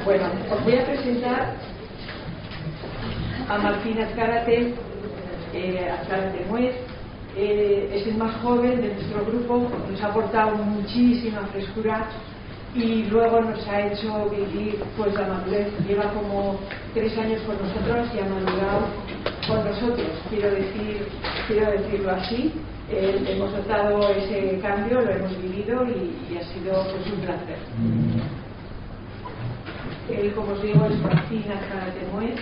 Bueno, os voy a presentar a Martín Azcárate. Azcárate Muez es el más joven de nuestro grupo, nos ha aportado muchísima frescura y luego nos ha hecho vivir pues la madurez. Lleva como 3 años con nosotros y ha madurado con nosotros, quiero decirlo así. Hemos notado ese cambio, lo hemos vivido y ha sido pues un placer. Él, como os digo, es Martín Azcárate Muez.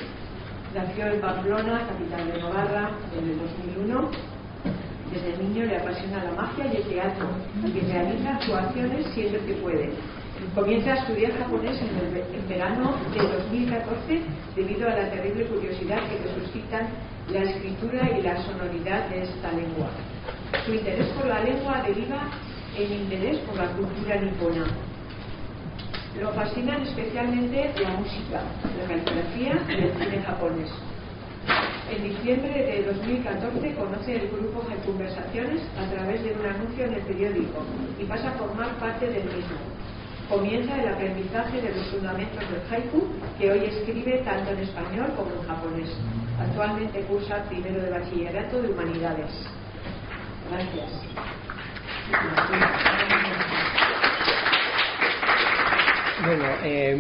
Nació en Pamplona, capital de Navarra, en el 2001. Desde niño le apasiona la magia y el teatro y realiza actuaciones siempre que puede. Comienza a estudiar japonés en verano de 2014 debido a la terrible curiosidad que le suscitan la escritura y la sonoridad de esta lengua. Su interés por la lengua deriva en interés por la cultura nipona. Lo fascinan especialmente la música, la caligrafía y el cine japonés. En diciembre de 2014 conoce el grupo Conversaciones a través de un anuncio en el periódico y pasa a formar parte del mismo. Comienza el aprendizaje de los fundamentos del haiku, que hoy escribe tanto en español como en japonés. Actualmente cursa primero de bachillerato de humanidades. Gracias. Bueno,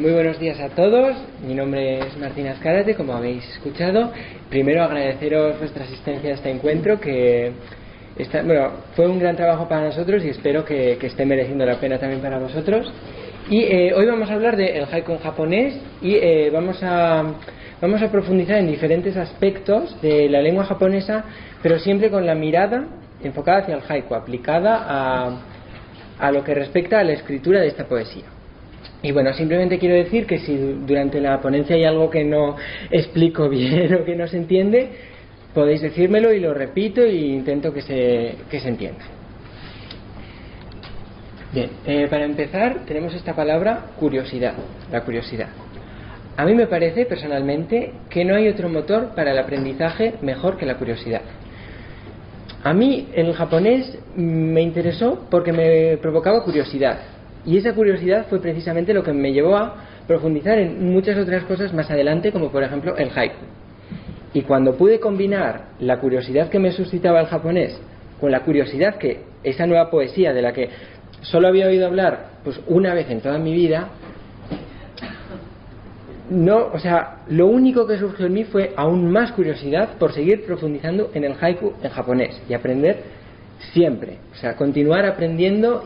muy buenos días a todos. Mi nombre es Martín Azcárate, como habéis escuchado. Primero agradeceros vuestra asistencia a este encuentro, que fue un gran trabajo para nosotros y espero que esté mereciendo la pena también para vosotros. Y hoy vamos a hablar del haiku en japonés y vamos a profundizar en diferentes aspectos de la lengua japonesa, pero siempre con la mirada enfocada hacia el haiku, aplicada a lo que respecta a la escritura de esta poesía. Y bueno, simplemente quiero decir que si durante la ponencia hay algo que no explico bien o que no se entiende, podéis decírmelo y lo repito e intento que se entienda. Bien, para empezar tenemos esta palabra curiosidad, la curiosidad. A mí me parece personalmente que no hay otro motor para el aprendizaje mejor que la curiosidad. A mí el japonés me interesó porque me provocaba curiosidad. Y esa curiosidad fue precisamente lo que me llevó a profundizar en muchas otras cosas más adelante, como por ejemplo el haiku. Y cuando pude combinar la curiosidad que me suscitaba el japonés con la curiosidad que esa nueva poesía, de la que solo había oído hablar pues una vez en toda mi vida, lo único que surgió en mí fue aún más curiosidad por seguir profundizando en el haiku en japonés y aprender siempre, continuar aprendiendo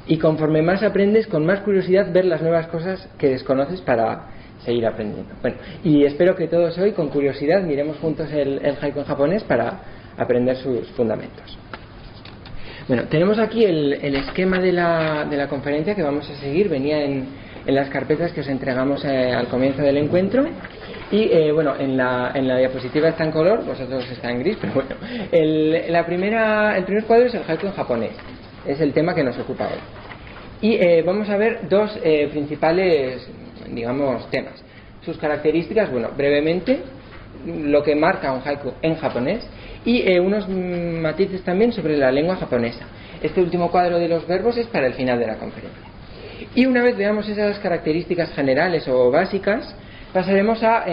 y conforme más aprendes, con más curiosidad ver las nuevas cosas que desconoces para seguir aprendiendo. Bueno, y espero que todos hoy con curiosidad miremos juntos el haiku en japonés para aprender sus fundamentos. Bueno, tenemos aquí el esquema de la conferencia que vamos a seguir. Venía en las carpetas que os entregamos al comienzo del encuentro. Y en la diapositiva está en color, vosotros está en gris, pero bueno. El primer cuadro es el haiku en japonés. Es el tema que nos ocupa hoy. Y vamos a ver dos principales, temas. Sus características, brevemente, lo que marca un haiku en japonés y unos matices también sobre la lengua japonesa. Este último cuadro de los verbos es para el final de la conferencia. Y una vez veamos esas características generales o básicas, pasaremos a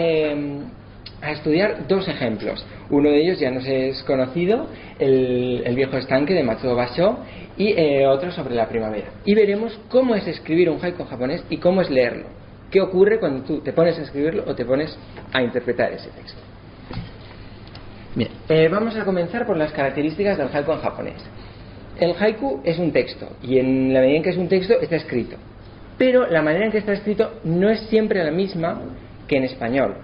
estudiar dos ejemplos. Uno de ellos ya nos es conocido, el viejo estanque de Matsuo Basho, y otro sobre la primavera. Y veremos cómo es escribir un haiku en japonés y cómo es leerlo. ¿Qué ocurre cuando tú te pones a escribirlo o te pones a interpretar ese texto? Bien, vamos a comenzar por las características del haiku en japonés. El haiku es un texto y en la medida en que es un texto está escrito. Pero la manera en que está escrito no es siempre la misma que en español.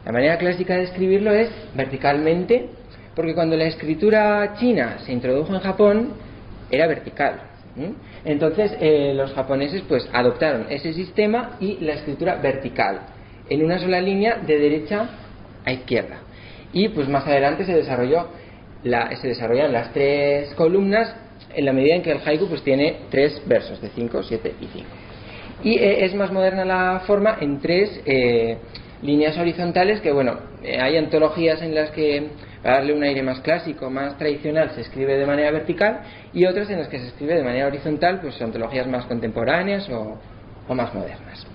La manera clásica de escribirlo es verticalmente, porque cuando la escritura china se introdujo en Japón era vertical. Entonces los japoneses pues adoptaron ese sistema y la escritura vertical, en una sola línea de derecha a izquierda. Y pues más adelante se desarrollan las 3 columnas en la medida en que el haiku pues tiene 3 versos de 5, 7 y 5. Y es más moderna la forma en 3 líneas horizontales que hay antologías en las que para darle un aire más clásico, más tradicional, se escribe de manera vertical y otras en las que se escribe de manera horizontal, pues antologías más contemporáneas o más modernas.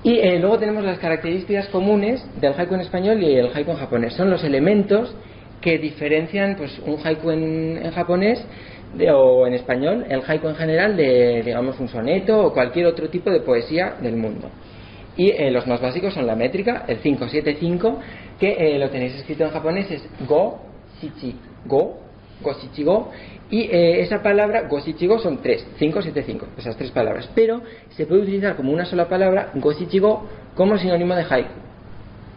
Y luego tenemos las características comunes del haiku en español y el haiku en japonés. Son los elementos que diferencian pues un haiku en japonés o en español, el haiku en general, de digamos un soneto o cualquier otro tipo de poesía del mundo. Y los más básicos son la métrica, el 5-7-5, que lo tenéis escrito en japonés, es go, shichi, go, go, shichi, go. Y esa palabra, go, shichi, go, son 3, 5-7-5, esas 3 palabras. Pero se puede utilizar como una sola palabra, go, shichi, go, como sinónimo de haiku.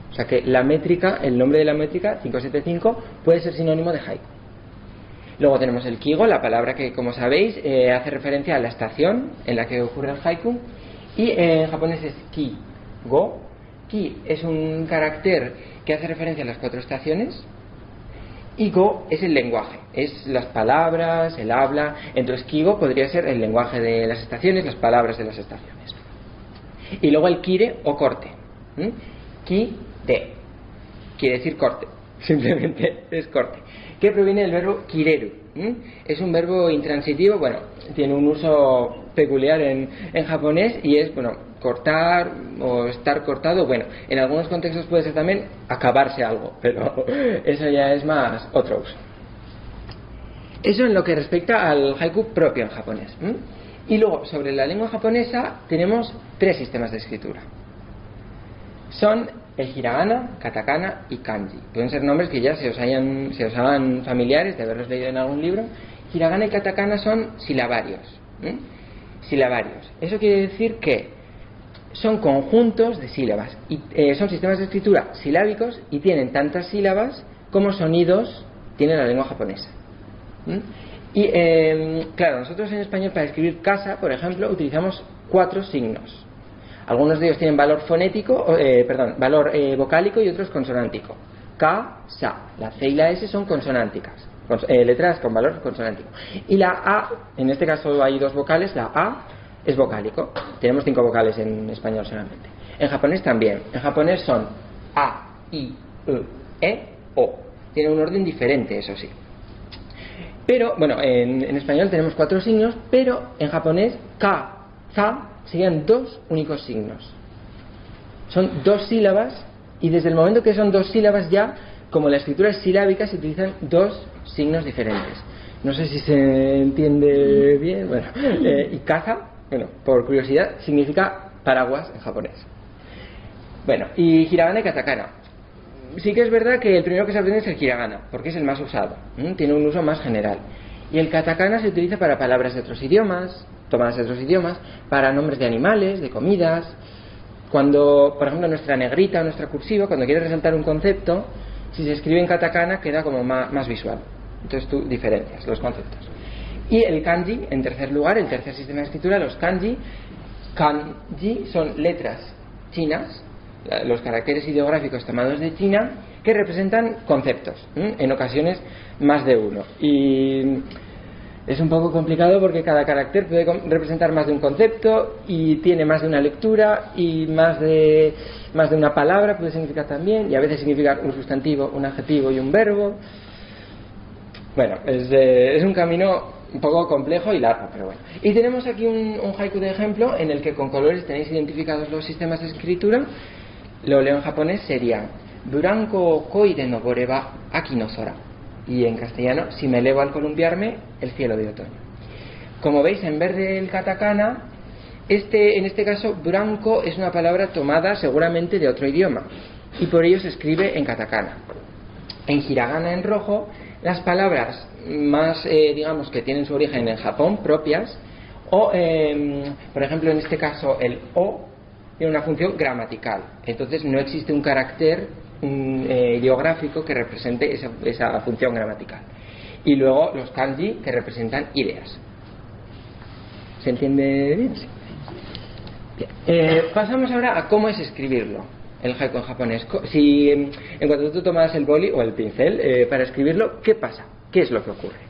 O sea que la métrica, el nombre de la métrica, 5-7-5, puede ser sinónimo de haiku. Luego tenemos el kigo, la palabra que, como sabéis, hace referencia a la estación en la que ocurre el haiku. Y en japonés es ki, go. Ki es un carácter que hace referencia a las 4 estaciones. Y go es el lenguaje, es las palabras, el habla. Entonces kigo podría ser el lenguaje de las estaciones, las palabras de las estaciones. Y luego el kire o corte. Ki, de. Quiere decir corte, simplemente es corte. Que proviene del verbo kireru. Es un verbo intransitivo, bueno, tiene un uso peculiar en japonés y es, bueno, cortar o estar cortado. Bueno, en algunos contextos puede ser también acabarse algo, pero eso ya es más otro uso. Eso en lo que respecta al haiku propio en japonés. Y luego, sobre la lengua japonesa, tenemos 3 sistemas de escritura. Son el hiragana, katakana y kanji. Pueden ser nombres que ya se os hagan familiares de haberlos leído en algún libro. Hiragana y katakana son silabarios. Silabarios. Eso quiere decir que son conjuntos de sílabas. Y son sistemas de escritura silábicos y tienen tantas sílabas como sonidos tiene la lengua japonesa. Y claro, nosotros en español para escribir casa, por ejemplo, utilizamos 4 signos. Algunos de ellos tienen valor fonético, valor vocálico y otros consonántico. Ka, sa. La C y la S son consonánticas, letras con valor consonántico. Y la A, en este caso hay 2 vocales, la A es vocálico. Tenemos 5 vocales en español solamente. En japonés también. En japonés son A, I, E, O. Tiene un orden diferente, eso sí. Pero, bueno, en español tenemos 4 signos, pero en japonés Ka, Za serían 2 únicos signos. Son 2 sílabas y desde el momento que son 2 sílabas ya, como la escritura es silábica, se utilizan 2 signos diferentes. No sé si se entiende bien. Bueno, y kaza, bueno, por curiosidad, significa paraguas en japonés. Bueno, y hiragana y katakana. Sí que es verdad que el primero que se aprende es el hiragana, porque es el más usado, tiene un uso más general. Y el katakana se utiliza para palabras de otros idiomas, tomadas de otros idiomas, para nombres de animales, de comidas. Cuando, por ejemplo, nuestra negrita o nuestra cursiva, cuando quiere resaltar un concepto, si se escribe en katakana queda como más visual. Entonces tú diferencias los conceptos. Y el kanji, en tercer lugar, el tercer sistema de escritura, los kanji. Kanji son letras chinas, los caracteres ideográficos tomados de China, que representan conceptos, en ocasiones más de uno. Y es un poco complicado porque cada carácter puede representar más de un concepto y tiene más de una lectura y más de una palabra puede significar también, y a veces significar un sustantivo, un adjetivo y un verbo. Bueno, es un camino un poco complejo y largo, pero bueno. Y tenemos aquí un haiku de ejemplo en el que con colores tenéis identificados los sistemas de escritura. Lo leo en japonés, sería Buranko koide noboreba aki no sora. Y en castellano, si me elevo al columpiarme, el cielo de otoño. Como veis, en vez del katakana, en este caso, buranko es una palabra tomada seguramente de otro idioma, y por ello se escribe en katakana. En hiragana, en rojo, las palabras más, digamos, que tienen su origen en Japón, propias, o, por ejemplo, en este caso, el o tiene una función gramatical. Entonces no existe un carácter ideográfico que represente esa función gramatical. Y luego los kanji, que representan ideas. ¿Se entiende bien? Sí. Bien. Pasamos ahora a cómo es escribirlo, el haiku en japonés. Si en cuanto tú tomas el boli o el pincel para escribirlo, ¿qué pasa? ¿Qué es lo que ocurre?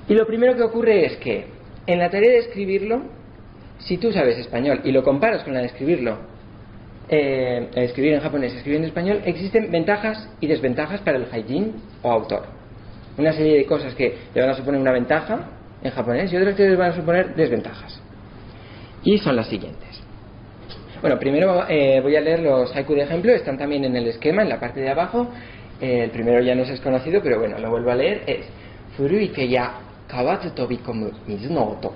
Y lo primero que ocurre es que en la tarea de escribirlo, si tú sabes español y lo comparas con la de escribirlo, escribir en japonés y escribir en español, existen ventajas y desventajas para el haijin o autor. Una serie de cosas que le van a suponer una ventaja en japonés y otras que le van a suponer desventajas. Y son las siguientes. Bueno, primero voy a leer los haiku de ejemplo, están también en el esquema, en la parte de abajo. El primero ya nos es conocido, pero bueno, lo vuelvo a leer. Es Furui que ya kawazu tobikomu mizu no oto.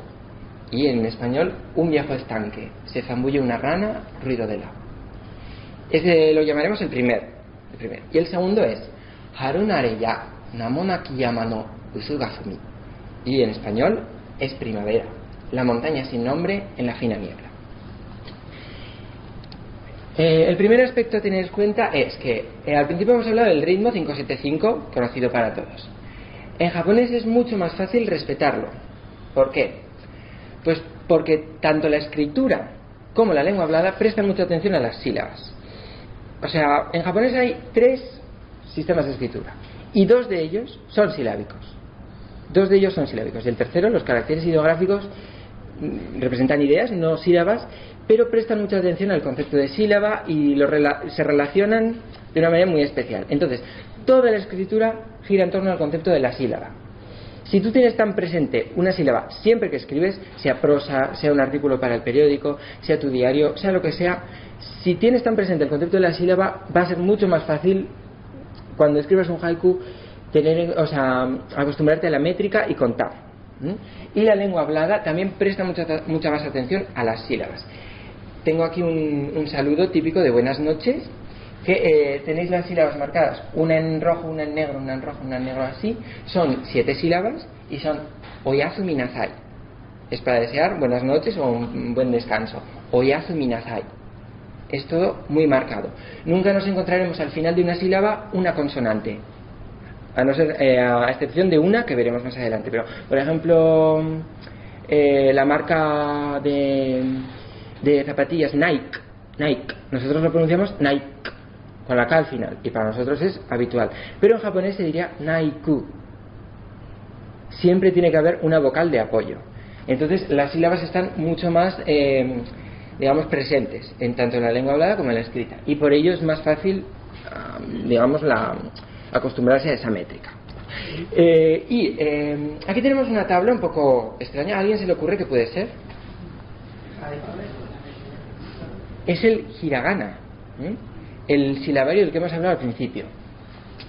Y en español, un viejo estanque, se zambulle una rana, ruido del agua. Ese lo llamaremos el primero. Y el segundo es Harunare ya namonaki yama no usugafumi. Y en español es primavera, la montaña sin nombre en la fina niebla. El primer aspecto a tener en cuenta es que al principio hemos hablado del ritmo 5-7-5, conocido para todos. En japonés es mucho más fácil respetarlo. ¿Por qué? Pues porque tanto la escritura como la lengua hablada prestan mucha atención a las sílabas. O sea, en japonés hay 3 sistemas de escritura y 2 de ellos son silábicos. Y el tercero, los caracteres ideográficos, representan ideas, no sílabas, pero prestan mucha atención al concepto de sílaba y se relacionan de una manera muy especial. Entonces, toda la escritura gira en torno al concepto de la sílaba. Si tú tienes tan presente una sílaba siempre que escribes, sea prosa, sea un artículo para el periódico, sea tu diario, sea lo que sea, si tienes tan presente el concepto de la sílaba, va a ser mucho más fácil cuando escribas un haiku acostumbrarte a la métrica y contar. Y la lengua hablada también presta mucha más atención a las sílabas. Tengo aquí un saludo típico de buenas noches, que tenéis las sílabas marcadas, una en rojo, una en negro, una en rojo, una en negro, así. Son 7 sílabas y son Oyasu minasai. Es para desear buenas noches o un buen descanso. Oyasu minasai. Es todo muy marcado. Nunca nos encontraremos al final de una sílaba una consonante, a excepción de una que veremos más adelante. Pero, por ejemplo, la marca de zapatillas Nike, nosotros lo pronunciamos Nike con la K al final y para nosotros es habitual, pero en japonés se diría Naiku. Siempre tiene que haber una vocal de apoyo. Entonces las sílabas están mucho más presentes en tanto en la lengua hablada como en la escrita, y por ello es más fácil acostumbrarse a esa métrica. Aquí tenemos una tabla un poco extraña. ¿A alguien se le ocurre qué puede ser? Es el hiragana, el silabario del que hemos hablado al principio.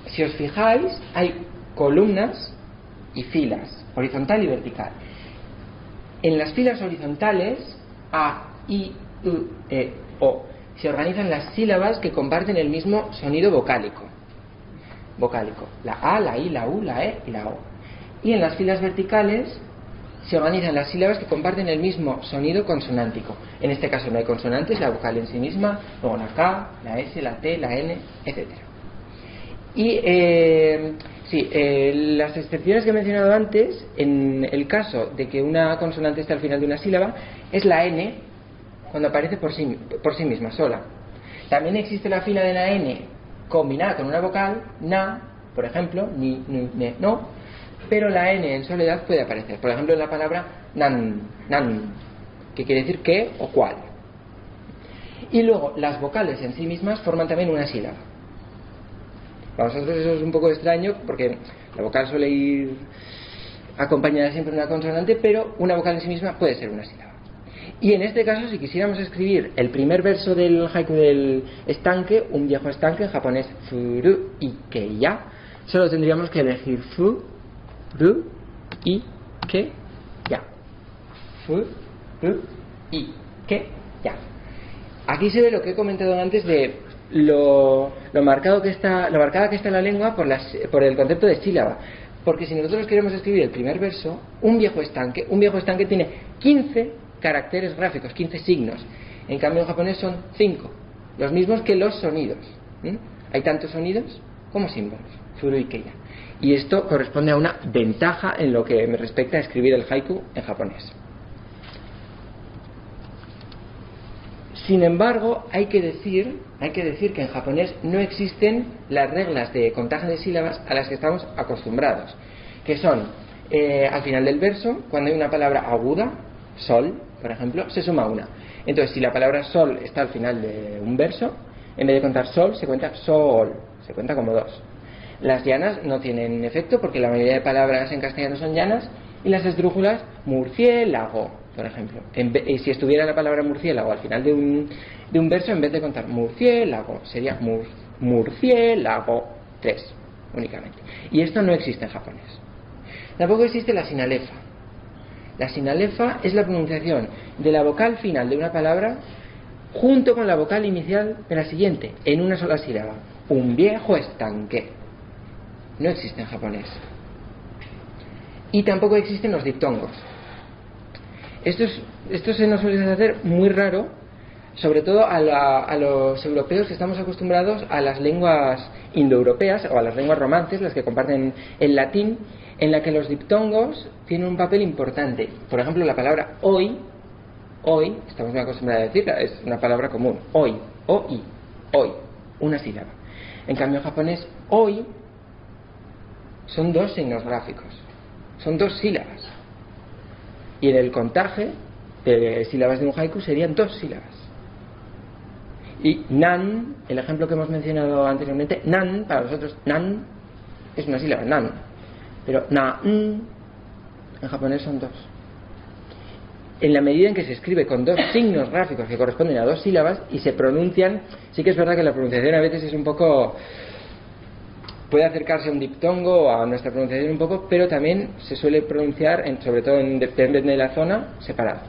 Si os fijáis, hay columnas y filas, horizontal y vertical. En las filas horizontales, A, I, U, E, O, se organizan las sílabas que comparten el mismo sonido vocálico. La A, la I, la U, la E y la O. Y en las filas verticales se organizan las sílabas que comparten el mismo sonido consonántico. En este caso no hay consonantes, la vocal en sí misma, luego la K, la S, la T, la N, etc. Y las excepciones que he mencionado antes, en el caso de que una consonante esté al final de una sílaba, es la N cuando aparece por sí misma, sola. También existe la fila de la N combinada con una vocal, na, por ejemplo, ni, nu, ne, no, pero la N en soledad puede aparecer, por ejemplo en la palabra nan, que quiere decir qué o cuál. Y luego las vocales en sí mismas forman también una sílaba. Para nosotros eso es un poco extraño porque la vocal suele ir acompañada siempre de una consonante, pero una vocal en sí misma puede ser una sílaba. Y en este caso, si quisiéramos escribir el primer verso del haiku del estanque, un viejo estanque, en japonés furu ike ya, solo tendríamos que elegir fu, ru, ike ya. Fu, ru, ike ya. Aquí se ve lo que he comentado antes de lo marcada que está la lengua por el concepto de sílaba. Porque si nosotros queremos escribir el primer verso, un viejo estanque tiene 15 caracteres gráficos, 15 signos. En cambio en japonés son 5, los mismos que los sonidos. Hay tantos sonidos como símbolos. Furu ike ya. Y esto corresponde a una ventaja en lo que me respecta a escribir el haiku en japonés. Sin embargo, hay que decir que en japonés no existen las reglas de contaje de sílabas a las que estamos acostumbrados, que son al final del verso, cuando hay una palabra aguda, sol, por ejemplo, se suma una. Entonces, si la palabra sol está al final de un verso, en vez de contar sol, se cuenta sol, se cuenta como 2. Las llanas no tienen efecto porque la mayoría de palabras en castellano son llanas, y las esdrújulas, murciélago, por ejemplo. Si estuviera la palabra murciélago al final de un verso, en vez de contar murciélago, sería murciélago 3 únicamente. Y esto no existe en japonés. Tampoco existe la sinalefa. La sinalefa es la pronunciación de la vocal final de una palabra junto con la vocal inicial de la siguiente, en una sola sílaba. Un viejo estanque. No existe en japonés. Y tampoco existen los diptongos. Esto se nos suele hacer muy raro, sobre todo a los europeos que estamos acostumbrados a las lenguas indoeuropeas o a las lenguas romances, las que comparten el latín, en la que los diptongos tienen un papel importante. Por ejemplo, la palabra hoy, estamos muy acostumbrados a decirla, es una palabra común. Hoy, hoy, una sílaba. En cambio, en japonés, hoy son 2 signos gráficos, son 2 sílabas. Y en el contaje de sílabas de un haiku serían 2 sílabas. Y nan, el ejemplo que hemos mencionado anteriormente, nan, para nosotros, nan es una sílaba, nan. Pero na, en japonés son 2. En la medida en que se escribe con 2 signos gráficos que corresponden a 2 sílabas y se pronuncian, sí que es verdad que la pronunciación a veces es un poco, puede acercarse a un diptongo o a nuestra pronunciación un poco, pero también se suele pronunciar, sobre todo depende de la zona, separado.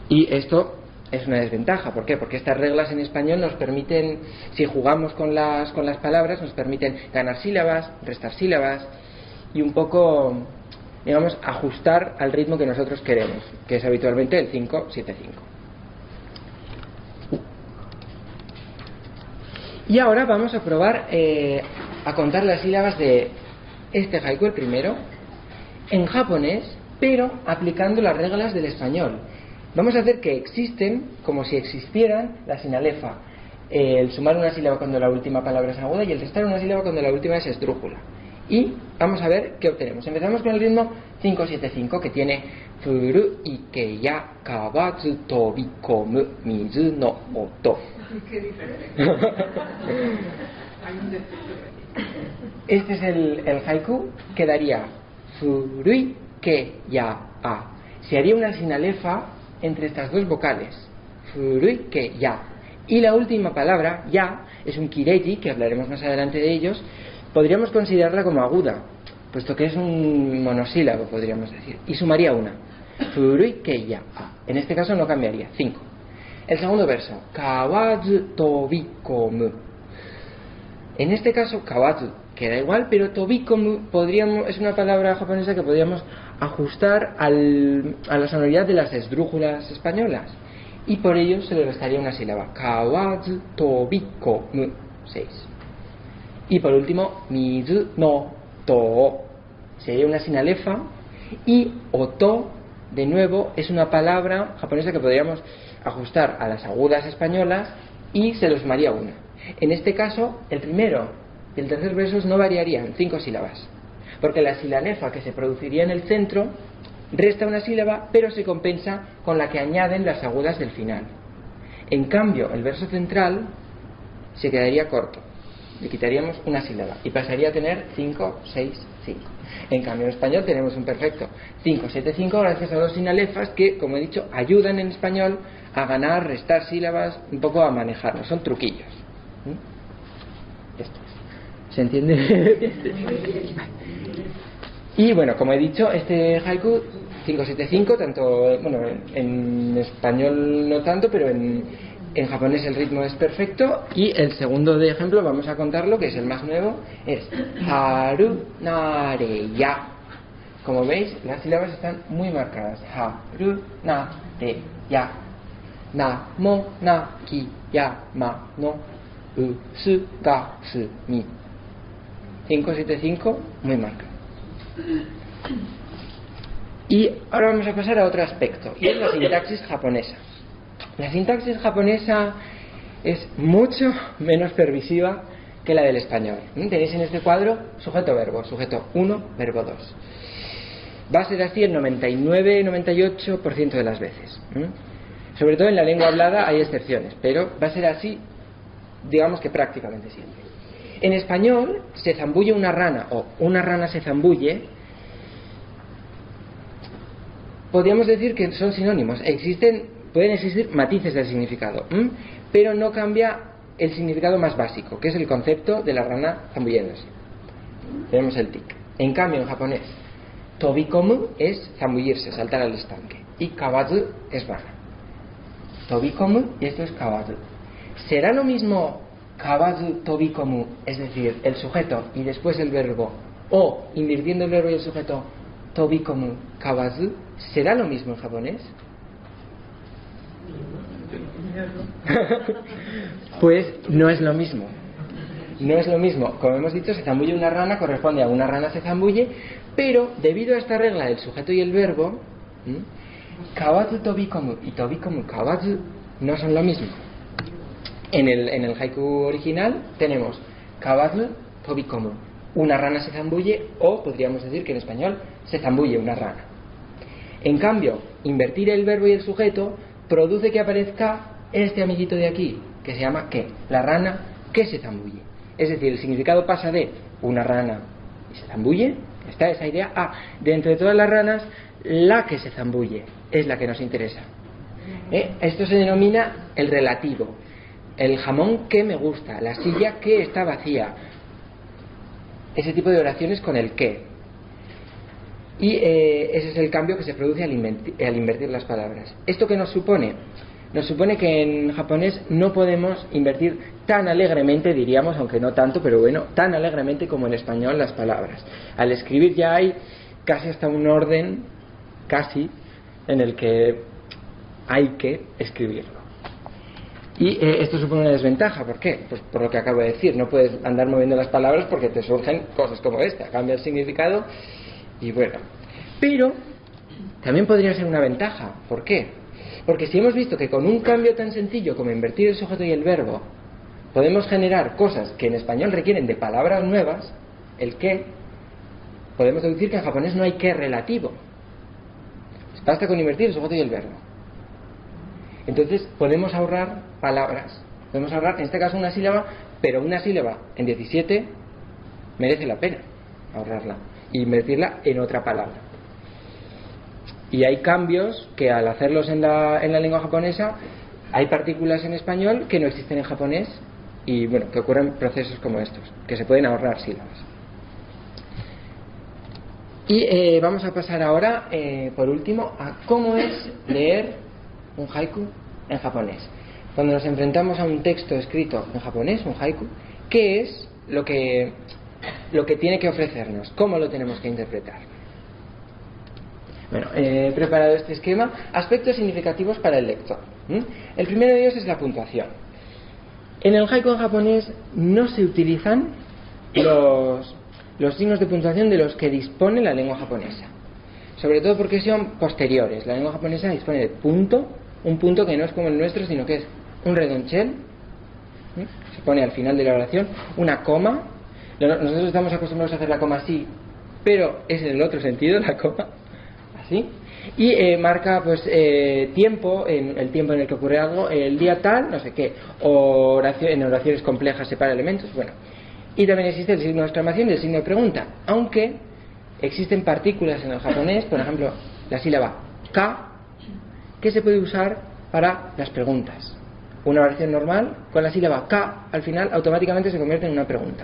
Y esto es una desventaja. ¿Por qué? Porque estas reglas en español nos permiten, si jugamos con las palabras, nos permiten ganar sílabas, restar sílabas y un poco, digamos, ajustar al ritmo que nosotros queremos, que es habitualmente el 5-7-5. Y ahora vamos a probar a contar las sílabas de este haiku, el primero, en japonés, pero aplicando las reglas del español. Vamos a hacer que existen como si existieran la sinalefa, el sumar una sílaba cuando la última palabra es aguda y el restar una sílaba cuando la última es esdrújula. Y vamos a ver qué obtenemos. Empezamos con el ritmo 5-7-5, que tiene furu ike ya kawazu tobikomu mizu no oto. Qué diferente. Hay un defecto. Este es el haiku, que daría furui ke ya a. Se haría una sinalefa entre estas 2 vocales, furui ke ya. Y la última palabra, ya, es un kireji, que hablaremos más adelante de ellos. Podríamos considerarla como aguda, puesto que es un monosílabo, podríamos decir, y sumaría una, furui ke ya a. En este caso no cambiaría, 5. El segundo verso, kawazu tobikomu. En este caso, kawazu queda igual, pero tobikomu es una palabra japonesa que podríamos ajustar a la sonoridad de las esdrújulas españolas, y por ello se le restaría una sílaba, kawazu tobikomu, 6. Y por último, mizu no to, sería una sinalefa, y oto, de nuevo, es una palabra japonesa que podríamos ajustar a las agudas españolas y se le sumaría una. En este caso, el primero y el tercer versos no variarían, 5 sílabas, porque la silanefa que se produciría en el centro resta una sílaba, pero se compensa con la que añaden las agudas del final. En cambio, el verso central se quedaría corto, le quitaríamos una sílaba y pasaría a tener 5, 6, 5. En cambio, en español tenemos un perfecto 5-7-5 gracias a 2 sinalefas que, como he dicho, ayudan en español a ganar, restar sílabas, un poco a manejarnos, son truquillos. Esto es. ¿Se entiende? Y bueno, como he dicho, este haiku 5-7-5, tanto, bueno, en español no tanto, pero en japonés el ritmo es perfecto. Y el segundo de ejemplo, vamos a contarlo, que es el más nuevo, es haru nare ya. Como veis, las sílabas están muy marcadas. Haru nare ya. Na mo na ki ya ma no u su ga su mi. 5-7-5, muy marcado. Y ahora vamos a pasar a otro aspecto, y es la sintaxis japonesa. La sintaxis japonesa es mucho menos permisiva que la del español. Tenéis en este cuadro sujeto-verbo, sujeto 1, verbo 2. Va a ser así el 99-98% de las veces. Sobre todo en la lengua hablada hay excepciones, pero va a ser así, digamos que prácticamente siempre. En español, se zambulle una rana o una rana se zambulle, podríamos decir que son sinónimos. Pueden existir matices del significado, pero no cambia el significado más básico, que es el concepto de la rana zambulléndose. Tenemos el tic. En cambio, en japonés, tobikomu es zambullirse, saltar al estanque, y kawazu es rana. Tobikomu y esto es kawazu. ¿Será lo mismo kawazu tobikomu, es decir, el sujeto y después el verbo, o invirtiendo el verbo y el sujeto, tobikomu kawazu? ¿Será lo mismo en japonés? Pues no es lo mismo. No es lo mismo. Como hemos dicho, se zambulle una rana, corresponde a una rana se zambulle, pero debido a esta regla del sujeto y el verbo, kawazu tobikomu y tobikomu kawazu no son lo mismo. En el haiku original tenemos kawazu tobikomu, una rana se zambulle, o podríamos decir que en español se zambulle una rana. En cambio, invertir el verbo y el sujeto produce que aparezca este amiguito de aquí, que se llama que, la rana que se zambulle. Es decir, el significado pasa de una rana y se zambulle, está esa idea, a, de entre todas las ranas, la que se zambulle es la que nos interesa. Esto se denomina el relativo. El jamón que me gusta, la silla que está vacía. Ese tipo de oraciones con el que. Y ese es el cambio que se produce al invertir las palabras. ¿Esto qué nos supone? Nos supone que en japonés no podemos invertir tan alegremente, diríamos, aunque no tanto, pero bueno, tan alegremente como en español las palabras. Al escribir ya hay casi hasta un orden, casi, en el que hay que escribirlo. Y esto supone una desventaja. ¿Por qué? Pues por lo que acabo de decir. No puedes andar moviendo las palabras porque te surgen cosas como esta. Cambia el significado y bueno. Pero también podría ser una ventaja. ¿Por qué? Porque si hemos visto que con un cambio tan sencillo como invertir el sujeto y el verbo podemos generar cosas que en español requieren de palabras nuevas, el que, podemos deducir que en japonés no hay que relativo. Basta con invertir el sujeto y el verbo. Entonces podemos ahorrar palabras. Podemos ahorrar, en este caso, una sílaba, pero una sílaba en 17 merece la pena ahorrarla y invertirla en otra palabra. Y hay cambios que al hacerlos en la lengua japonesa, hay partículas en español que no existen en japonés y bueno, que ocurren procesos como estos, que se pueden ahorrar sílabas. Y vamos a pasar ahora, por último, a cómo es leer un haiku en japonés. Cuando nos enfrentamos a un texto escrito en japonés, un haiku, ¿qué es lo que tiene que ofrecernos? ¿Cómo lo tenemos que interpretar? Bueno, he preparado este esquema. Aspectos significativos para el lector. El primero de ellos es la puntuación. En el haiku en japonés no se utilizan los signos de puntuación de los que dispone la lengua japonesa. Sobre todo porque son posteriores. La lengua japonesa dispone de punto, un punto que no es como el nuestro, sino que es un redonchel, se pone al final de la oración, una coma. Nosotros estamos acostumbrados a hacer la coma así, pero es en el otro sentido la coma, así. Y marca pues tiempo, el tiempo en el que ocurre algo, el día tal, no sé qué, o en oraciones complejas separa elementos, bueno. Y también existe el signo de exclamación y el signo de pregunta, aunque existen partículas en el japonés, por ejemplo, la sílaba ka, que se puede usar para las preguntas. Una oración normal con la sílaba ka al final automáticamente se convierte en una pregunta.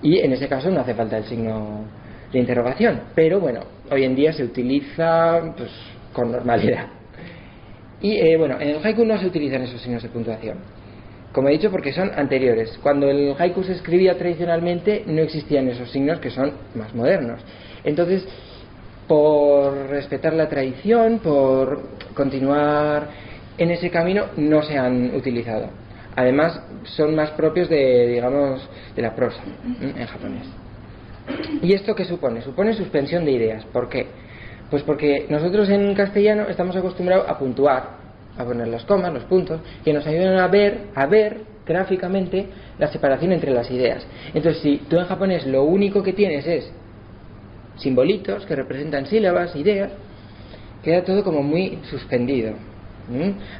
Y en ese caso no hace falta el signo de interrogación, pero bueno, hoy en día se utiliza pues con normalidad. Y bueno, en el haiku no se utilizan esos signos de puntuación, como he dicho, porque son anteriores. Cuando el haiku se escribía tradicionalmente no existían esos signos, que son más modernos. Entonces, por respetar la tradición, por continuar en ese camino, no se han utilizado. Además, son más propios de la prosa en japonés. ¿Y esto qué supone? Supone suspensión de ideas. ¿Por qué? Pues porque nosotros en castellano estamos acostumbrados a puntuar, a poner las comas, los puntos, que nos ayudan a ver gráficamente la separación entre las ideas. Entonces, si tú en japonés lo único que tienes es simbolitos que representan sílabas, ideas, queda todo como muy suspendido.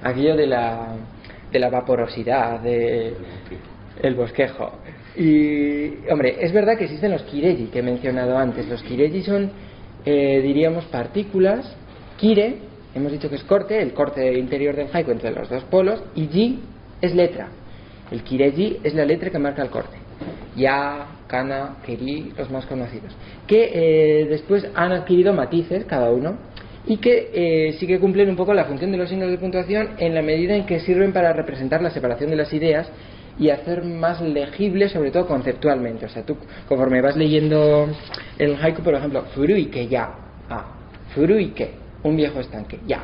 Aquello de la vaporosidad, el bosquejo. Y, hombre, es verdad que existen los kireji que he mencionado antes. Los kireji son, diríamos, partículas kire, hemos dicho que es corte, el corte interior del haiku entre los dos polos, y ji es letra. El kireji es la letra que marca el corte. Ya, kana, keri, los más conocidos, que después han adquirido matices cada uno y que sí que cumplen un poco la función de los signos de puntuación en la medida en que sirven para representar la separación de las ideas y hacer más legible, sobre todo conceptualmente. O sea, tú conforme vas leyendo el haiku, por ejemplo, furuike ya, furuike, un viejo estanque, ya,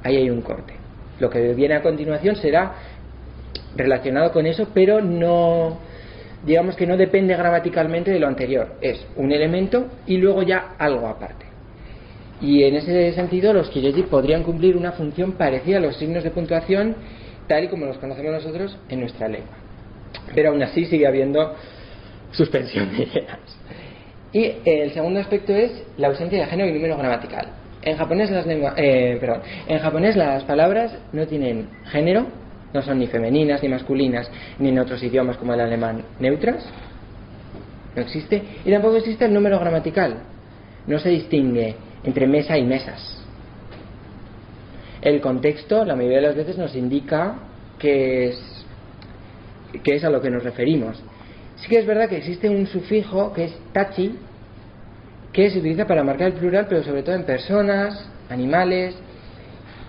ahí hay un corte. Lo que viene a continuación será relacionado con eso, pero no, digamos que no depende gramaticalmente de lo anterior, es un elemento y luego ya algo aparte. Y en ese sentido los kireji podrían cumplir una función parecida a los signos de puntuación tal y como los conocemos nosotros en nuestra lengua, pero aún así sigue habiendo suspensión de ideas. Y el segundo aspecto es la ausencia de género y número gramatical. En japonés en japonés las palabras no tienen género, no son ni femeninas ni masculinas, ni en otros idiomas como el alemán neutras, no existe, y tampoco existe el número gramatical, no se distingue entre mesa y mesas. El contexto la mayoría de las veces nos indica que es a lo que nos referimos. Sí que es verdad que existe un sufijo que es tachi, que se utiliza para marcar el plural, pero sobre todo en personas, animales,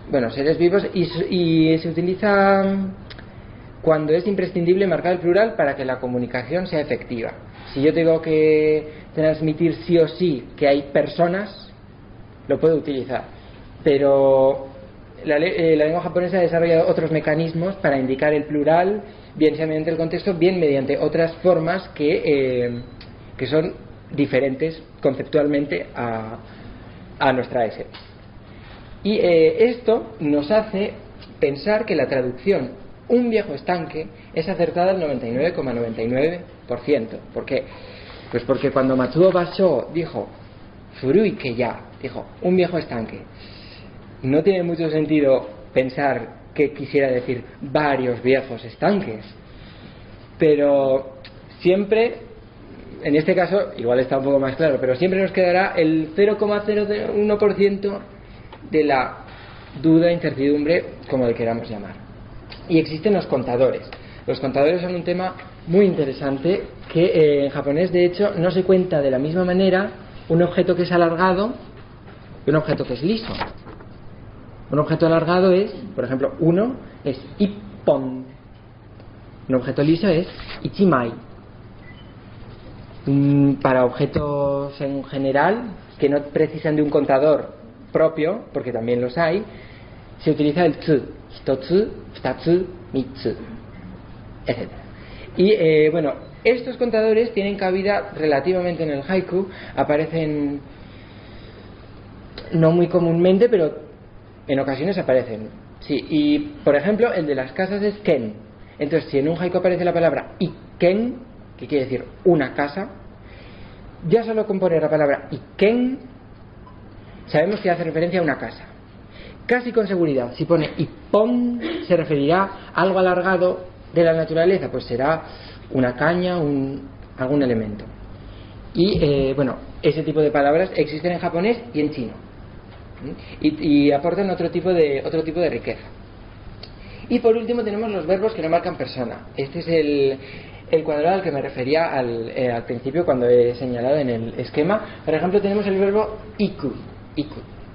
bueno, seres vivos, y se utiliza cuando es imprescindible marcar el plural para que la comunicación sea efectiva. Si yo tengo que transmitir sí o sí que hay personas, lo puedo utilizar, pero la lengua japonesa ha desarrollado otros mecanismos para indicar el plural, bien sea mediante el contexto, bien mediante otras formas que son diferentes conceptualmente a nuestra S. Y esto nos hace pensar que la traducción un viejo estanque es acertada al 99,99%. ¿Por qué? Pues porque cuando Matsuo Basho dijo furuike ya, dijo un viejo estanque, no tiene mucho sentido pensar que quisiera decir varios viejos estanques, pero siempre, en este caso igual está un poco más claro, pero siempre nos quedará el 0,01% de la duda, incertidumbre, como le queramos llamar. Y existen los contadores. Los contadores son un tema muy interesante que en japonés de hecho no se cuenta de la misma manera un objeto que es alargado y un objeto que es liso. Un objeto alargado es, por ejemplo, uno es ippon, un objeto liso es ichimai. Para objetos en general que no precisan de un contador propio, porque también los hay, se utiliza el tsu, hitotsu, futatsu, mitsu, etc. Y bueno, estos contadores tienen cabida relativamente en el haiku, aparecen no muy comúnmente, pero en ocasiones aparecen. Sí, y por ejemplo, el de las casas es ken. Entonces, si en un haiku aparece la palabra iken, que quiere decir una casa, ya solo con poner la palabra iken sabemos que hace referencia a una casa. Casi con seguridad, si pone ippon, se referirá a algo alargado de la naturaleza, pues será una caña, algún elemento. Y bueno, ese tipo de palabras existen en japonés y en chino, y aportan otro tipo de riqueza. Y por último tenemos los verbos que no marcan persona. Este es el cuadrado al que me refería al principio cuando he señalado en el esquema. Por ejemplo, tenemos el verbo iku.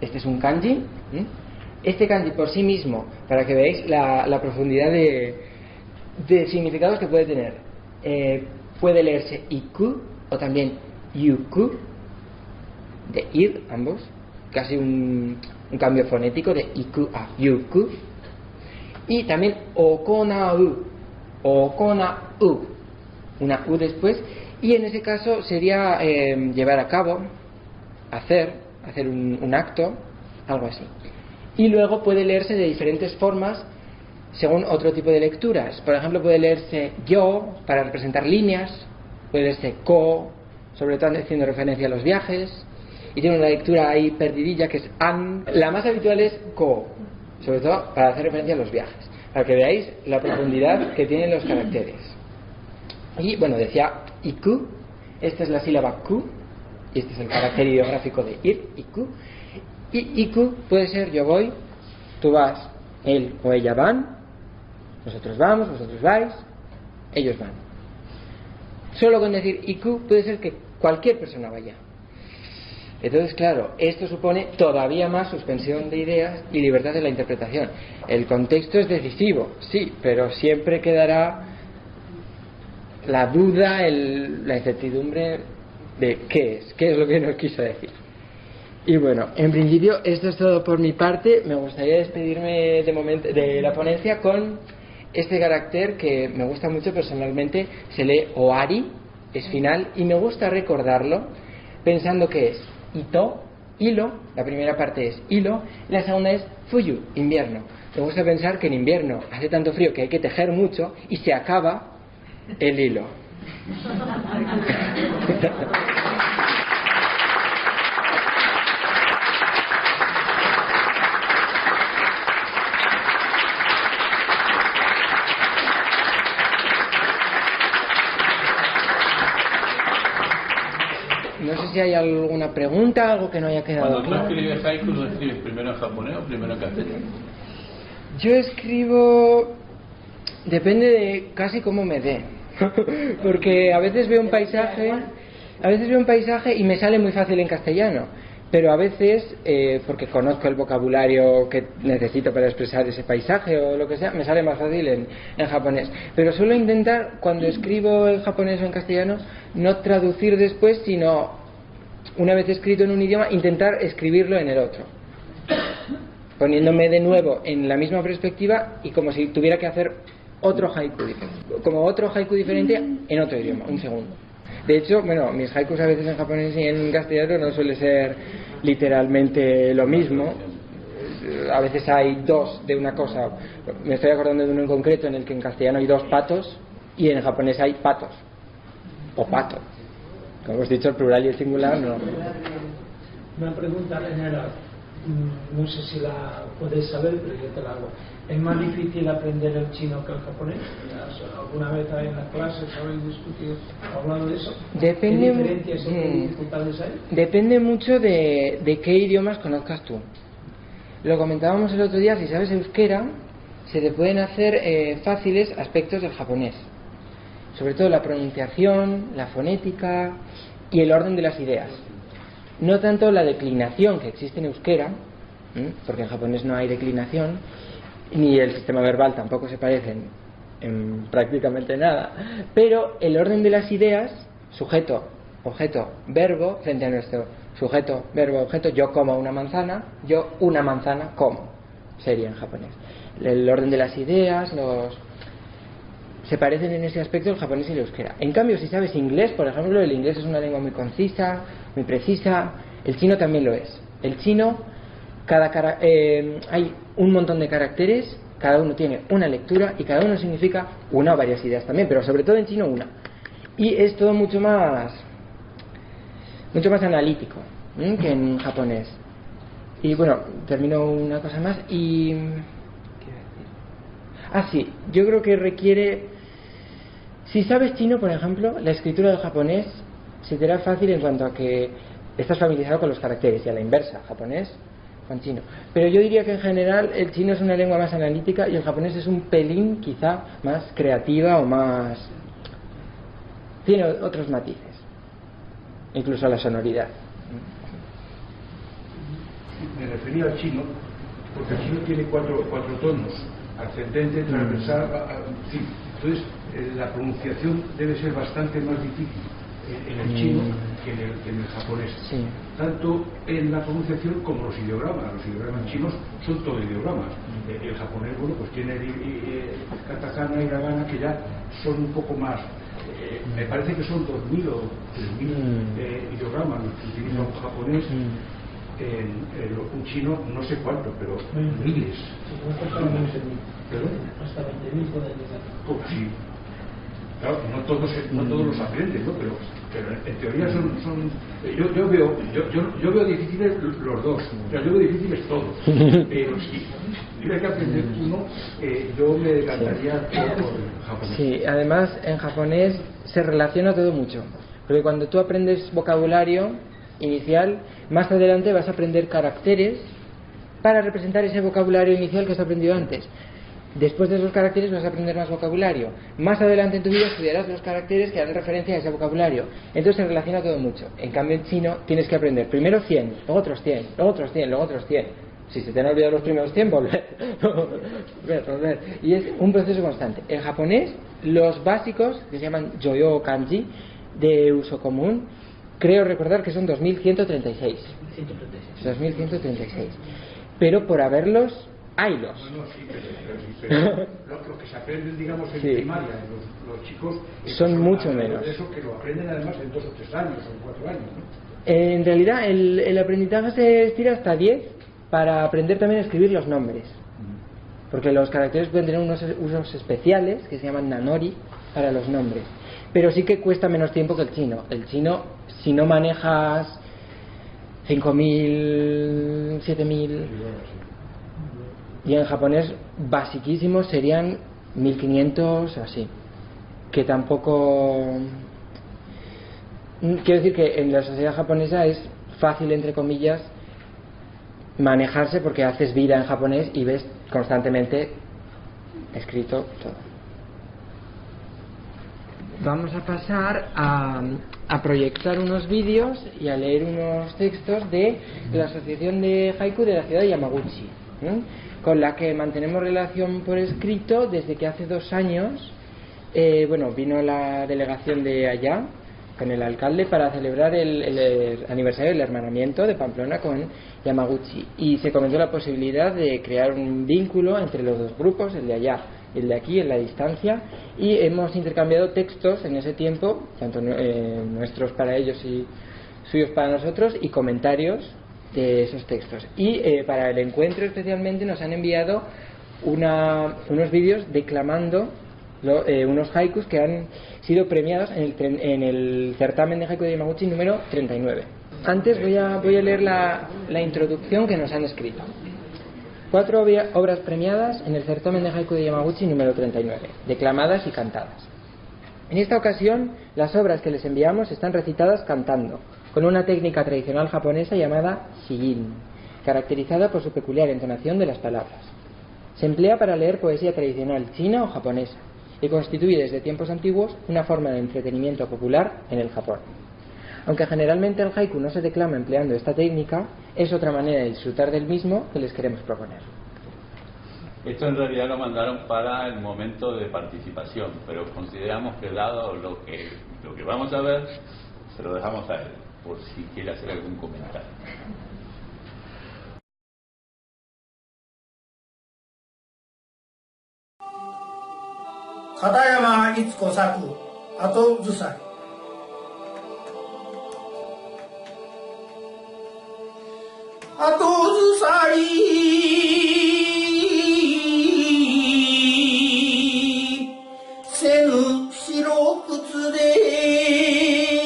Este es un kanji. Este kanji por sí mismo, para que veáis la profundidad de significados que puede tener, puede leerse iku o también yuku, de ir, ambos, casi un cambio fonético de iku a yuku. Y también okonau, una u después, y en ese caso sería llevar a cabo, hacer un acto, algo así. Y luego puede leerse de diferentes formas según otro tipo de lecturas. Por ejemplo, puede leerse yo para representar líneas, puede leerse ko, sobre todo haciendo referencia a los viajes, y tiene una lectura ahí perdidilla que es an. La más habitual es ko, sobre todo para hacer referencia a los viajes, para que veáis la profundidad que tienen los caracteres. Y bueno, decía iku, esta es la sílaba ku, y este es el carácter ideográfico de ir, iku. Y iku puede ser yo voy, tú vas, él o ella van, nosotros vamos, vosotros vais, ellos van. Solo con decir iku puede ser que cualquier persona vaya. Entonces, claro, esto supone todavía más suspensión de ideas y libertad de la interpretación. El contexto es decisivo, sí, pero siempre quedará la duda, la incertidumbre de qué es lo que nos quiso decir. Y bueno, en principio esto es todo por mi parte. Me gustaría despedirme de la ponencia con este carácter que me gusta mucho personalmente. Se lee oari, es final, y me gusta recordarlo pensando que es ito, hilo, la primera parte es hilo, y la segunda es fuyu, invierno. Me gusta pensar que en invierno hace tanto frío que hay que tejer mucho y se acaba el hilo. No sé si hay alguna pregunta, algo que no haya quedado claro. Cuando tú escribes haiku, ¿lo escribes primero en japonés o primero en castellano? Yo escribo, depende de casi cómo me dé, porque a veces veo un paisaje y me sale muy fácil en castellano, pero a veces, porque conozco el vocabulario que necesito para expresar ese paisaje o lo que sea, me sale más fácil en japonés. Pero suelo intentar, cuando escribo en japonés o en castellano, no traducir después, sino, una vez escrito en un idioma, intentar escribirlo en el otro, poniéndome de nuevo en la misma perspectiva y como si tuviera que hacer otro haiku diferente en otro idioma, un segundo. De hecho, bueno, mis haikus a veces en japonés y en castellano no suele ser literalmente lo mismo. A veces hay dos de una cosa. Me estoy acordando de uno en concreto en el que en castellano hay dos patos y en japonés hay patos o pato. Como hemos dicho, el plural y el singular no. Una pregunta general, no sé si la podéis saber, pero yo te la hago. ¿Es más difícil aprender el chino que el japonés? ¿Alguna vez en las clases habéis discutido, hablado de eso? Depende, ¿Qué diferencias o qué dificultades hay? Depende mucho de qué idiomas conozcas tú. Lo comentábamos el otro día, si sabes euskera, se te pueden hacer fáciles aspectos del japonés. Sobre todo la pronunciación, la fonética y el orden de las ideas. No tanto la declinación que existe en euskera, porque en japonés no hay declinación, ni el sistema verbal tampoco se parecen en prácticamente nada, pero el orden de las ideas, sujeto, objeto, verbo, frente a nuestro sujeto, verbo, objeto, yo como una manzana, yo una manzana como, sería en japonés. El orden de las ideas, se parecen en ese aspecto el japonés y el euskera. En cambio, si sabes inglés, por ejemplo, el inglés es una lengua muy concisa, muy precisa, el chino también lo es. El chino, hay un montón de caracteres, cada uno tiene una lectura y cada uno significa una o varias ideas también, pero sobre todo en chino una. Y es todo mucho más analítico que en japonés. Y bueno, termino una cosa más y... sí, yo creo que requiere... Si sabes chino, por ejemplo, la escritura del japonés se te hará fácil en cuanto a que estás familiarizado con los caracteres, y a la inversa, japonés con chino. Pero yo diría que en general el chino es una lengua más analítica y el japonés es un pelín quizá más creativa o más... tiene otros matices, incluso a la sonoridad. Me refería al chino porque el chino tiene cuatro tonos: ascendente, transversal, sí. Entonces la pronunciación debe ser bastante más difícil en el chino que en el japonés, sí. Tanto en la pronunciación como los ideogramas. Los ideogramas chinos son todo ideogramas. El japonés, bueno, pues tiene katakana y hiragana que ya son un poco más, me parece que son 2.000 o 3.000 ideogramas los que utiliza un japonés. Un chino no sé cuánto, pero miles. Hasta 20.000 pueden llegar. Sí. Claro, no todos los aprenden, ¿no? Pero en teoría son yo veo difíciles los dos, o sea, yo veo difíciles todos, pero si tuviera que aprender uno, yo me decantaría por el japonés. Sí, además en japonés se relaciona todo mucho, porque cuando tú aprendes vocabulario inicial, más adelante vas a aprender caracteres para representar ese vocabulario inicial que has aprendido antes. Después de esos caracteres vas a aprender más vocabulario. Más adelante en tu vida estudiarás los caracteres que dan referencia a ese vocabulario. Entonces se relaciona todo mucho. En cambio en chino tienes que aprender primero 100, luego otros 100, luego otros 100, luego otros 100. Si se te han olvidado los primeros 100, volver. Y es un proceso constante. En japonés, los básicos, que se llaman Joyo Kanji, de uso común, creo recordar que son 2136. 2136. Pero por haberlos, haylos. No, sí, pero lo que se aprenden, digamos, en primaria, los chicos son mucho menos. De eso que lo aprenden además en 2 o 3 años o en 4 años, ¿no? En realidad, el aprendizaje se estira hasta 10 para aprender también a escribir los nombres. Porque los caracteres pueden tener unos usos especiales que se llaman nanori para los nombres. Pero sí que cuesta menos tiempo que el chino. El chino, si no manejas 5.000, 7.000, y en japonés basiquísimos serían 1.500 o así. Que tampoco... Quiero decir que en la sociedad japonesa es fácil, entre comillas, manejarse porque haces vida en japonés y ves constantemente escrito todo. Vamos a pasar a proyectar unos vídeos y a leer unos textos de la Asociación de Haiku de la ciudad de Yamaguchi, con la que mantenemos relación por escrito desde que hace 2 años vino la delegación de allá con el alcalde para celebrar el aniversario del hermanamiento de Pamplona con Yamaguchi, y se comentó la posibilidad de crear un vínculo entre los dos grupos, el de allá y el de aquí, en la distancia, y hemos intercambiado textos en ese tiempo, tanto nuestros para ellos y suyos para nosotros, y comentarios de esos textos. Y para el encuentro especialmente nos han enviado unos vídeos declamando unos haikus que han sido premiados en el certamen de haiku de Yamaguchi número 39. Antes voy a leer la introducción que nos han escrito. 4 obras premiadas en el certamen de haiku de Yamaguchi número 39, declamadas y cantadas. En esta ocasión, las obras que les enviamos están recitadas cantando, con una técnica tradicional japonesa llamada shigin, caracterizada por su peculiar entonación de las palabras. Se emplea para leer poesía tradicional china o japonesa, y constituye desde tiempos antiguos una forma de entretenimiento popular en el Japón. Aunque generalmente el haiku no se declama empleando esta técnica, es otra manera de disfrutar del mismo que les queremos proponer. Esto en realidad lo mandaron para el momento de participación, pero consideramos que dado lo que vamos a ver, se lo dejamos a él, por si quiere hacer algún comentario. Katayama Itsuko Saku, Ato Zusai. Ato Zusai, Senu Shirokutsu de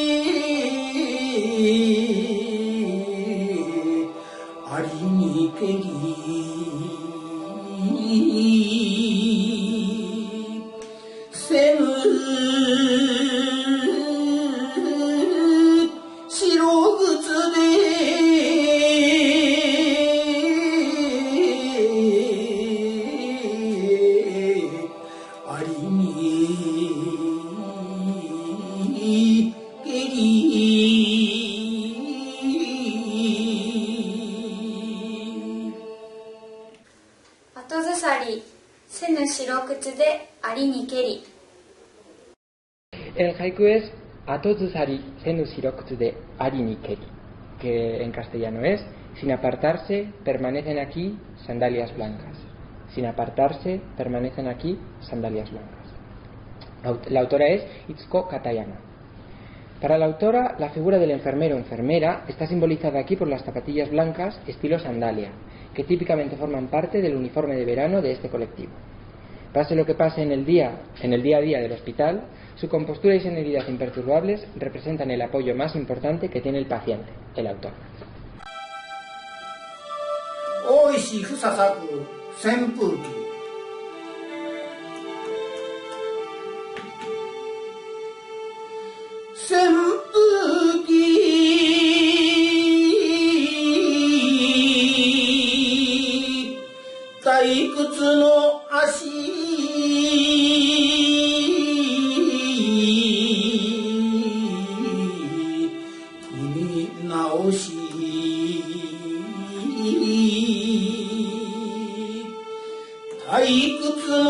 Ari ni keri El haiku es Atozusari senu shirokutsu de ari ni keri, que en castellano es: sin apartarse, permanecen aquí sandalias blancas. Sin apartarse, permanecen aquí sandalias blancas. La autora es Itsuko Katayama. Para la autora, la figura del enfermero o enfermera está simbolizada aquí por las zapatillas blancas estilo sandalia, que típicamente forman parte del uniforme de verano de este colectivo. Pase lo que pase en el día a día del hospital, su compostura y serenidad imperturbables representan el apoyo más importante que tiene el paciente, el autor. Oishi fusasaku senpuki. Senpuki くつの足組み直し退屈の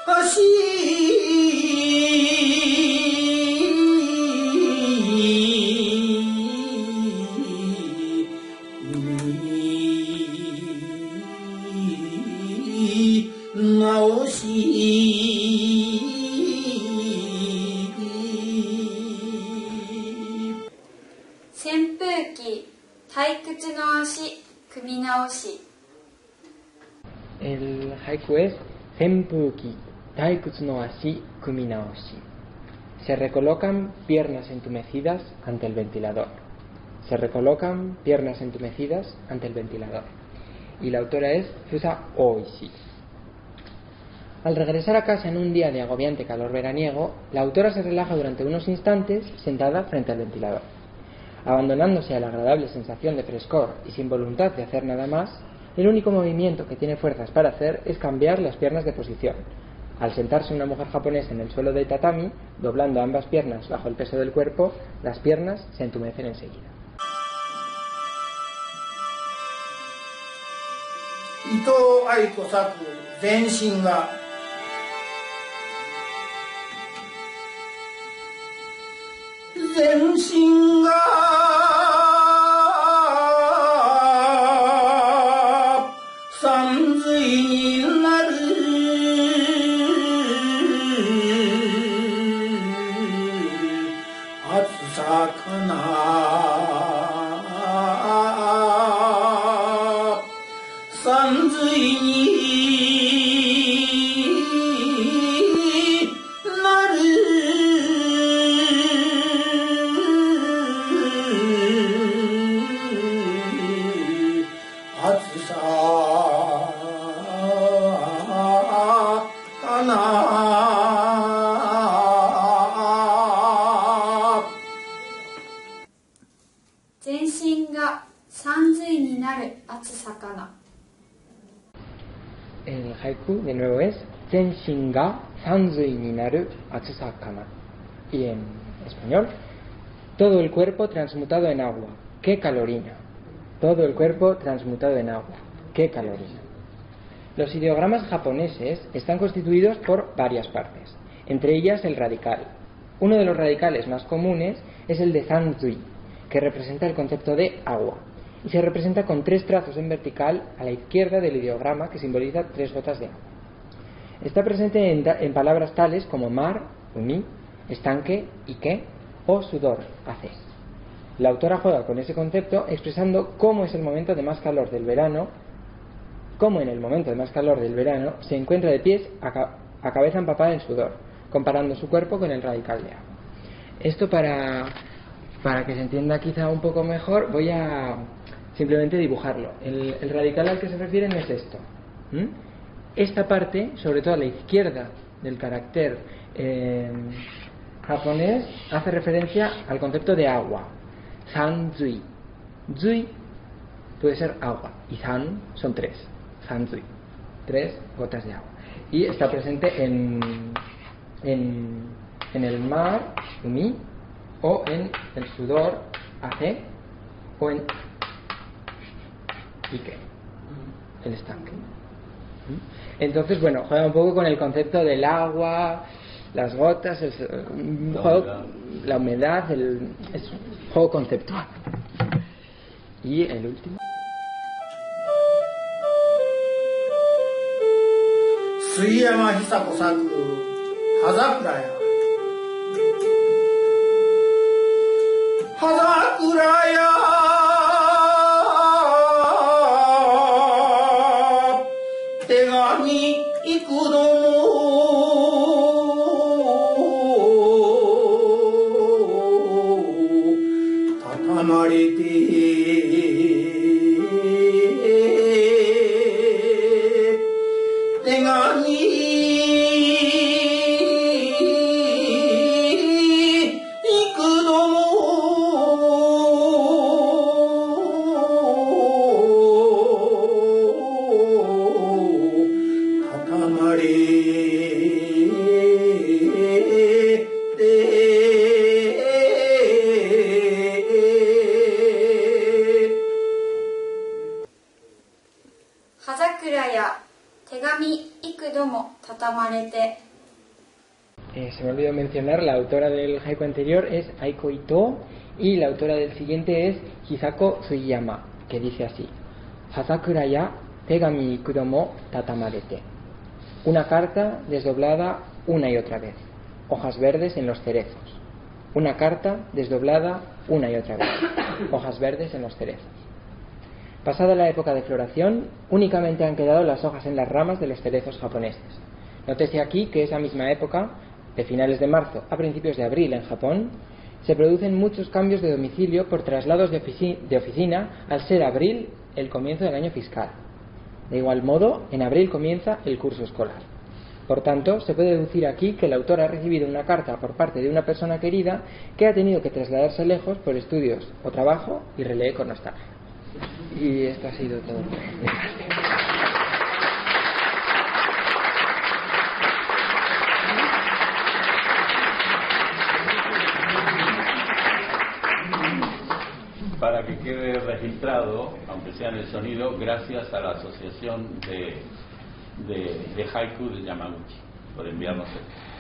足直し扇風機退屈の足組み直し El haiku es Senpuki, Taikutsu no ashi kumi naoshi. Se recolocan piernas entumecidas ante el ventilador. Se recolocan piernas entumecidas ante el ventilador. Y la autora es Fusa Oishi. Al regresar a casa en un día de agobiante calor veraniego, la autora se relaja durante unos instantes sentada frente al ventilador. Abandonándose a la agradable sensación de frescor y sin voluntad de hacer nada más, el único movimiento que tiene fuerzas para hacer es cambiar las piernas de posición. Al sentarse una mujer japonesa en el suelo de tatami, doblando ambas piernas bajo el peso del cuerpo, las piernas se entumecen enseguida. 伊藤愛子作全身が全身が三髄になる暑さかな三髄になる暑さかな全身が三髄になる暑さかな El haiku de nuevo es Zenshin ga sanzui ni naru atsusa kana. Y en español, todo el cuerpo transmutado en agua, qué calorina. Todo el cuerpo transmutado en agua, qué calorina. Los ideogramas japoneses están constituidos por varias partes, entre ellas el radical. Uno de los radicales más comunes es el de sanzui, que representa el concepto de agua, y se representa con 3 trazos en vertical a la izquierda del ideograma que simboliza 3 gotas de agua. Está presente en palabras tales como mar, umi, estanque, ike o sudor, hace. La autora juega con ese concepto expresando cómo es el momento de más calor del verano, cómo en el momento de más calor del verano se encuentra de pies a cabeza empapada en sudor, comparando su cuerpo con el radical de agua. Esto para que se entienda quizá un poco mejor, voy a simplemente dibujarlo. El radical al que se refiere no es esto. Esta parte, sobre todo a la izquierda del carácter japonés, hace referencia al concepto de agua. Sanzui. Zui puede ser agua y san son 3. Sanzui. 3 gotas de agua. Y está presente en el mar, umi, o en el sudor, hace, o en ike, el estanque. Entonces, bueno, juega un poco con el concepto del agua, las gotas, la humedad, es un juego conceptual. Y el último. 杉山久子作葉桜や葉桜や手紙幾度も畳まれて手紙幾度も桜や手紙幾度も畳まれて Se me olvidó mencionar, la autora del haiku anterior es Aiko Ito y la autora del siguiente es Hisako Tsuyama, que dice así: Hasakura ya tegami ikudomo tatamarete. Una carta desdoblada una y otra vez. Hojas verdes en los cerezos. Una carta desdoblada una y otra vez. Hojas verdes en los cerezos. Pasada la época de floración, únicamente han quedado las hojas en las ramas de los cerezos japoneses. Nótese aquí que esa misma época, de finales de marzo a principios de abril en Japón, se producen muchos cambios de domicilio por traslados de oficina al ser abril el comienzo del año fiscal. De igual modo, en abril comienza el curso escolar. Por tanto, se puede deducir aquí que el autor ha recibido una carta por parte de una persona querida que ha tenido que trasladarse lejos por estudios o trabajo y relee con nostalgia. Y esto ha sido todo. Para que quede registrado, aunque sea en el sonido, gracias a la Asociación de Haiku de Yamaguchi por enviarnos esto.